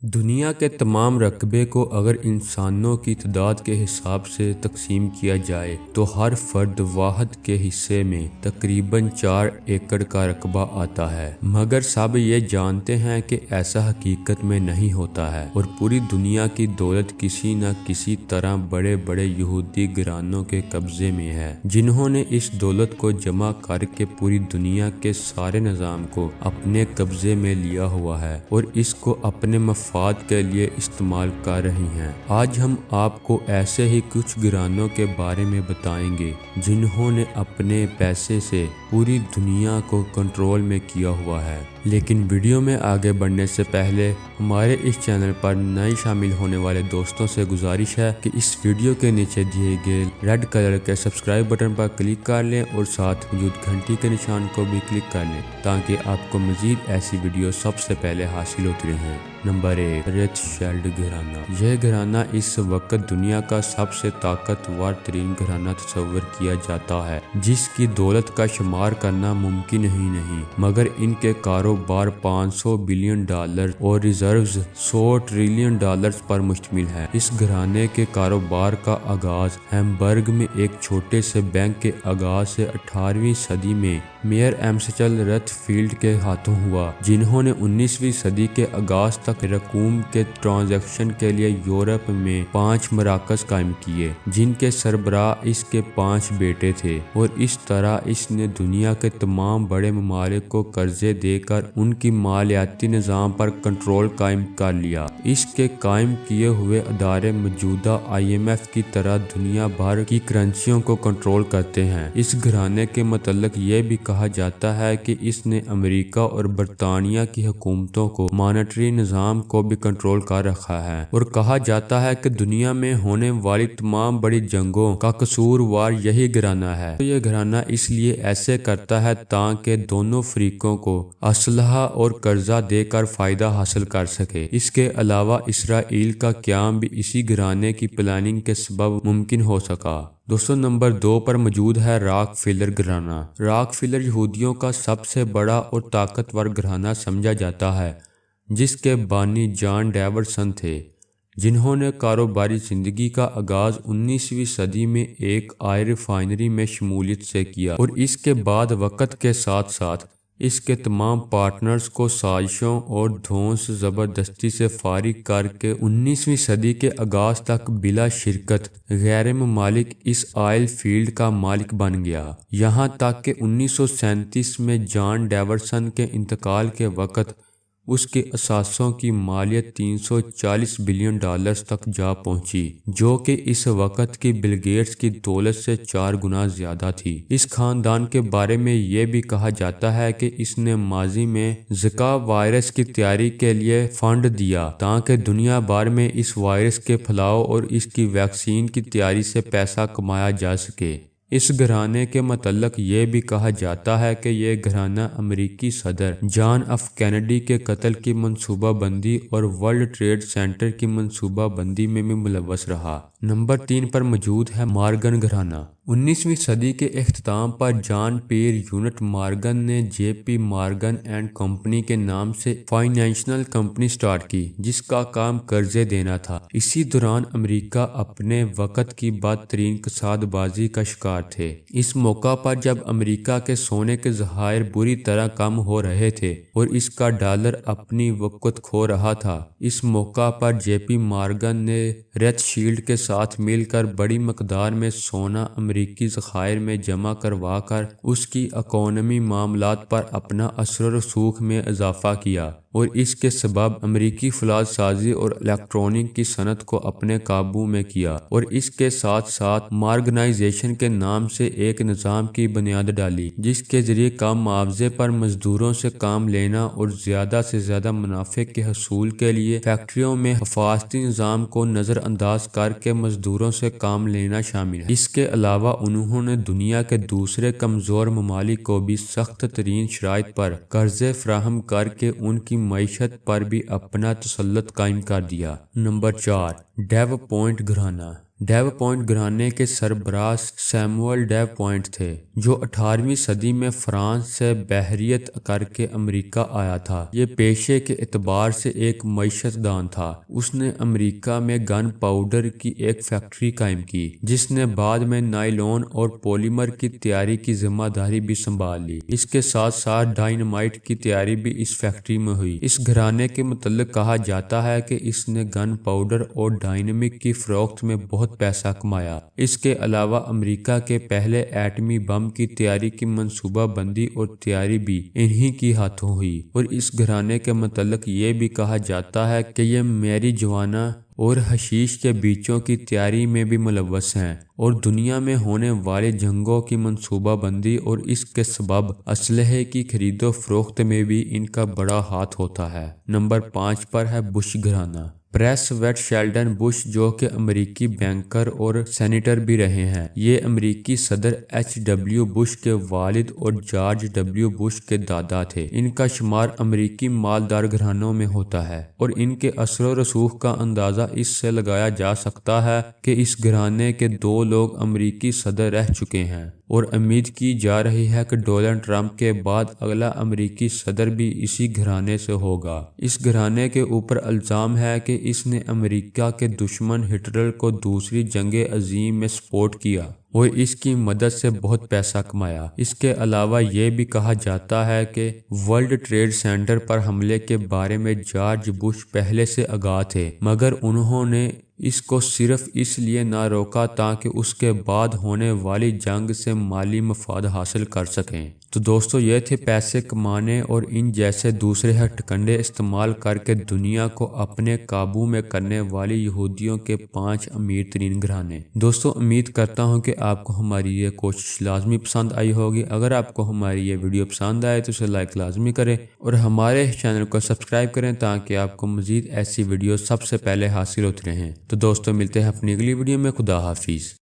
دنیا کے تمام رقبے کو اگر انسانوں کی تعداد کے حساب سے تقسیم کیا جائے تو ہر فرد واحد کے حصے میں تقریباً 4 ایکڑ کا رقبہ آتا ہے، مگر سب یہ جانتے ہیں کہ ایسا حقیقت میں نہیں ہوتا ہے اور پوری دنیا کی دولت کسی نہ کسی طرح بڑے بڑے یہودی گھرانوں کے قبضے میں ہے، جنہوں نے اس دولت کو جمع کر کے پوری دنیا کے سارے نظام کو اپنے قبضے میں لیا ہوا ہے اور اس کو اپنے مفاد کے لیے استعمال کر رہی ہیں۔ آج ہم آپ کو ایسے ہی کچھ گھرانوں کے بارے میں بتائیں گے جنہوں نے اپنے پیسے سے پوری دنیا کو کنٹرول میں کیا ہوا ہے۔ لیکن ویڈیو میں آگے بڑھنے سے پہلے ہمارے اس چینل پر نئے شامل ہونے والے دوستوں سے گزارش ہے کہ اس ویڈیو کے نیچے دیے گئے ریڈ کلر کے سبسکرائب بٹن پر کلک کر لیں اور ساتھ موجود گھنٹی کے نشان کو بھی کلک کر لیں تاکہ آپ کو مزید ایسی ویڈیو سب سے پہلے حاصل ہوتی رہیں۔ نمبر 1، روتھشیلڈ گھرانہ۔ یہ گھرانہ اس وقت دنیا کا سب سے طاقتور ترین گھرانہ تصور کیا جاتا ہے، جس کی دولت کا شمار کرنا ممکن ہی نہیں، مگر ان کے کاروبار $500 بلین اور ریزروز $100 ٹریلین پر مشتمل ہے۔ اس گھرانے کے کاروبار کا آغاز ہیمبرگ میں ایک چھوٹے سے بینک کے آغاز سے 18ویں صدی میں میئر ایمسچل رتھ فیلڈ کے ہاتھوں ہوا، جنہوں نے 19ویں صدی کے آغاز تک رقوم کے ٹرانزیکشن کے لیے یورپ میں 5 مراکز قائم کیے، جن کے سربراہ اس کے 5 بیٹے تھے، اور اس طرح اس نے دنیا کے تمام بڑے ممالک کو قرضے دے کر ان کی مالیاتی نظام پر کنٹرول قائم کر لیا۔ اس کے قائم کیے ہوئے ادارے موجودہ IMF کی طرح دنیا بھر کی کرنسیوں کو کنٹرول کرتے ہیں۔ اس گھرانے کے متعلق یہ بھی کہا جاتا ہے کہ اس نے امریکہ اور برطانیہ کی حکومتوں کو مانیٹری نظام کو بھی کنٹرول کر رکھا ہے، اور کہا جاتا ہے کہ دنیا میں ہونے والی تمام بڑی جنگوں کا قصوروار یہی گھرانہ ہے۔ تو یہ گھرانہ اس لیے ایسے کرتا ہے تاکہ دونوں فریقوں کو اسلحہ اور قرضہ دے کر فائدہ حاصل کر سکے۔ اس کے علاوہ اسرائیل کا قیام بھی اسی گھرانے کی پلاننگ کے سبب ممکن ہو سکا۔ دوستو، نمبر 2 پر موجود ہے راک فیلر گھرانہ۔ راک فیلر یہودیوں کا سب سے بڑا اور طاقتور گھرانہ سمجھا جاتا ہے، جس کے بانی جان ڈیوڈسن تھے، جنہوں نے کاروباری زندگی کا آغاز 19ویں صدی میں ایک آئل ریفائنری میں شمولیت سے کیا، اور اس کے بعد وقت کے ساتھ ساتھ اس کے تمام پارٹنرز کو سازشوں اور دھونس زبردستی سے فارغ کر کے 19ویں صدی کے آغاز تک بلا شرکت غیر ممالک اس آئل فیلڈ کا مالک بن گیا، یہاں تک کہ 1937 میں جان ڈیوڈسن کے انتقال کے وقت اس کے اثاثوں کی مالیت $340 بلین تک جا پہنچی، جو کہ اس وقت کی بل گیٹس کی دولت سے 4 گنا زیادہ تھی۔ اس خاندان کے بارے میں یہ بھی کہا جاتا ہے کہ اس نے ماضی میں زکا وائرس کی تیاری کے لیے فنڈ دیا تاکہ دنیا بھر میں اس وائرس کے پھیلاؤ اور اس کی ویکسین کی تیاری سے پیسہ کمایا جا سکے۔ اس گھرانے کے متعلق یہ بھی کہا جاتا ہے کہ یہ گھرانہ امریکی صدر جان ایف کینیڈی کے قتل کی منصوبہ بندی اور ورلڈ ٹریڈ سینٹر کی منصوبہ بندی میں بھی ملوث رہا۔ نمبر 3 پر موجود ہے مارگن گھرانہ۔ 19ویں صدی کے اختتام پر جان پیئر یونٹ مارگن نے JP مارگن اینڈ کمپنی کے نام سے فائنینشل کمپنی سٹارٹ کی، جس کا کام قرضے دینا تھا۔ اسی دوران امریکہ اپنے وقت کی بدترین کساد بازی کا شکار تھے۔ اس موقع پر جب امریکہ کے سونے کے ذخائر بری طرح کم ہو رہے تھے اور اس کا ڈالر اپنی وقت کھو رہا تھا، اس موقع پر JP مارگن نے روتھشیلڈ کے ساتھ مل کر بڑی مقدار میں سونا امریکی ذخائر میں جمع کروا کر اس کی اکانومی معاملات پر اپنا اثر و رسوخ میں اضافہ کیا، اور اس کے سبب امریکی فولاد سازی اور الیکٹرونک کی صنعت کو اپنے قابو میں کیا، اور اس کے ساتھ ساتھ مارگنائزیشن کے نام سے ایک نظام کی بنیاد ڈالی، جس کے ذریعے کم معاوضے پر مزدوروں سے کام لینا اور زیادہ سے زیادہ منافع کے حصول کے لیے فیکٹریوں میں حفاظتی نظام کو نظر انداز کر کے مزدوروں سے کام لینا شامل ہے۔ اس کے علاوہ انہوں نے دنیا کے دوسرے کمزور ممالک کو بھی سخت ترین شرائط پر قرضے فراہم کر کے ان کی معیشت پر بھی اپنا تسلط قائم کر دیا۔ نمبر 4، ڈیو پوائنٹ گھرانہ۔ ڈیو پوائنٹ گھرانے کے سربراہ سیموئل ڈیو پوائنٹ تھے جو 18ویں صدی میں فرانس سے بحریت کر کے امریکہ آیا تھا۔ یہ پیشے کے اعتبار سے ایک معیشت دان تھا۔ اس نے امریکہ میں گن پاؤڈر کی ایک فیکٹری قائم کی جس نے بعد میں نائلون اور پولیمر کی تیاری کی ذمہ داری بھی سنبھال لی۔ اس کے ساتھ ساتھ ڈائنامائٹ کی تیاری بھی اس فیکٹری میں ہوئی۔ اس گھرانے کے متعلق کہا جاتا ہے کہ اس نے گن پاؤڈر اور ڈائنامک کی فروخت میں بہت پیسہ کمایا۔ اس کے علاوہ امریکہ کے پہلے ایٹمی بم کی تیاری کی منصوبہ بندی اور تیاری بھی انہی کی ہاتھوں ہوئی، اور اس گھرانے کے متعلق یہ بھی کہا جاتا ہے کہ یہ میری جوانا اور حشیش کے بیچوں کی تیاری میں بھی ملوث ہیں، اور دنیا میں ہونے والے جنگوں کی منصوبہ بندی اور اس کے سبب اسلحے کی خرید و فروخت میں بھی ان کا بڑا ہاتھ ہوتا ہے۔ نمبر 5 پر ہے بش گھرانہ۔ پریس ویٹ شیلڈن بش جو کہ امریکی بینکر اور سینیٹر بھی رہے ہیں، یہ امریکی صدر H.W. بش کے والد اور جارج ڈبلیو بش کے دادا تھے۔ ان کا شمار امریکی مالدار گھرانوں میں ہوتا ہے، اور ان کے اثر و رسوخ کا اندازہ اس سے لگایا جا سکتا ہے کہ اس گھرانے کے 2 لوگ امریکی صدر رہ چکے ہیں، اور امید کی جا رہی ہے کہ ڈونلڈ ٹرمپ کے بعد اگلا امریکی صدر بھی اسی گھرانے سے ہوگا۔ اس گھرانے کے اوپر الزام ہے کہ اس نے امریکہ کے دشمن ہٹلر کو دوسری جنگ عظیم میں سپورٹ کیا اور اس کی مدد سے بہت پیسہ کمایا۔ اس کے علاوہ یہ بھی کہا جاتا ہے کہ ورلڈ ٹریڈ سینٹر پر حملے کے بارے میں جارج بش پہلے سے آگاہ تھے، مگر انہوں نے اس کو صرف اس لیے نہ روکا تاکہ اس کے بعد ہونے والی جنگ سے مالی مفاد حاصل کر سکیں۔ تو دوستو یہ تھے پیسے کمانے اور ان جیسے دوسرے ہتھ کنڈے استعمال کر کے دنیا کو اپنے قابو میں کرنے والی یہودیوں کے 5 امیر ترین گھرانے۔ دوستو امید کرتا ہوں کہ آپ کو ہماری یہ کوشش لازمی پسند آئی ہوگی۔ اگر آپ کو ہماری یہ ویڈیو پسند آئے تو اسے لائک لازمی کریں اور ہمارے چینل کو سبسکرائب کریں تاکہ آپ کو مزید ایسی ویڈیو سب سے پہلے حاصل ہوتی رہیں۔ تو دوستو ملتے ہیں اپنی اگلی ویڈیو میں۔ خدا حافظ۔